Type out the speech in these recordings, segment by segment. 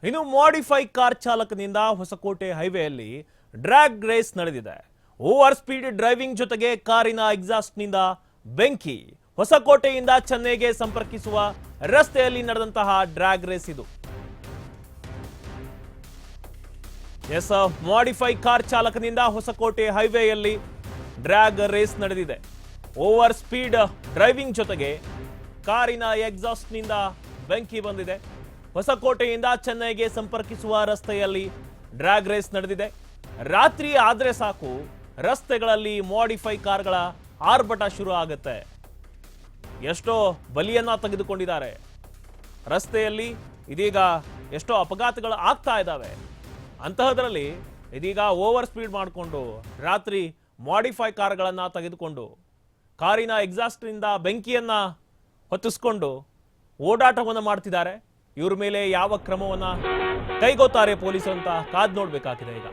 ಇನ್ನು modify car ಚಾಲಕನಿಂದ ಹೊಸಕೋಟೆ ಹೈವೇಯಲ್ಲಿ ಡ್ರ್ಯಾಗ್ ರೇಸ್ ನಡೆದಿದೆ. ಓವರ್ ಸ್ಪೀಡ್ ಡ್ರೈವಿಂಗ್ ಜೊತೆಗೆ ಕಾರಿನ ಎಕ್ಸಾಸ್ಟ್ನಿಂದ ಬೆಂಕಿ. ಹೊಸಕೋಟೆಯಿಂದ ಚೆನ್ನೈಗೆ ಸಂಪರ್ಕಿಸುವ ರಸ್ತೆಯಲ್ಲಿ ನಡೆದಂತಹ ಡ್ರ್ಯಾಗ್ ರೇಸ್ ಇದು. ಮಾಡಿಫೈ ಕಾರ್ ಚಾಲಕನಿಂದ ಹೊಸಕೋಟೆ ಹೈವೇಯಲ್ಲಿ ಡ್ರ್ಯಾಗ್ ರೇಸ್ ನಡೆದಿದೆ. ಓವರ್ ಸ್ಪೀಡ್ ಡ್ರೈವಿಂಗ್ ಜೊತೆಗೆ ಕಾರಿನ ಎಕ್ಸಾಸ್ಟ್ನಿಂದ ಬೆಂಕಿ ಬಂದಿದೆ. ಹೊಸಕೋಟೆಯಿಂದ ಚೆನ್ನೈಗೆ ಸಂಪರ್ಕಿಸುವ ರಸ್ತೆಯಲ್ಲಿ ಡ್ರ್ಯಾಗ್ ರೇಸ್ ನಡೆದಿದೆ. ರಾತ್ರಿ ಆದ್ರೆ ಸಾಕು ರಸ್ತೆಗಳಲ್ಲಿ ಮಾಡಿಫೈ ಕಾರ್ಗಳ ಆರ್ಭಟ ಶುರು ಆಗುತ್ತೆ. ಎಷ್ಟೋ ಬಲಿಯನ್ನ ತೆಗೆದುಕೊಂಡಿದ್ದಾರೆ. ರಸ್ತೆಯಲ್ಲಿ ಇದೀಗ ಎಷ್ಟೋ ಅಪಘಾತಗಳು ಆಗ್ತಾ ಇದ್ದಾವೆ. ಅಂತಹದರಲ್ಲಿ ಇದೀಗ ಓವರ್ ಸ್ಪೀಡ್ ಮಾಡಿಕೊಂಡು ರಾತ್ರಿ ಮಾಡಿಫೈ ಕಾರ್ಗಳನ್ನ ತೆಗೆದುಕೊಂಡು ಕಾರಿನ ಎಕ್ಸಾಸ್ಟ್ನಿಂದ ಬೆಂಕಿಯನ್ನ ಹೊತ್ತಿಸ್ಕೊಂಡು ಓಡಾಟವನ್ನು ಮಾಡ್ತಿದ್ದಾರೆ. ಇವ್ರ ಮೇಲೆ ಯಾವ ಕ್ರಮವನ್ನ ಕೈಗೊಳ್ತಾರೆ ಪೊಲೀಸರು ಅಂತ ಕಾದ್ ನೋಡ್ಬೇಕಾಗಿದೆ ಈಗ.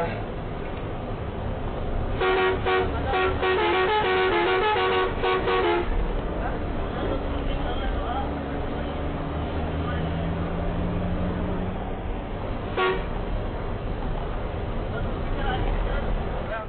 Right.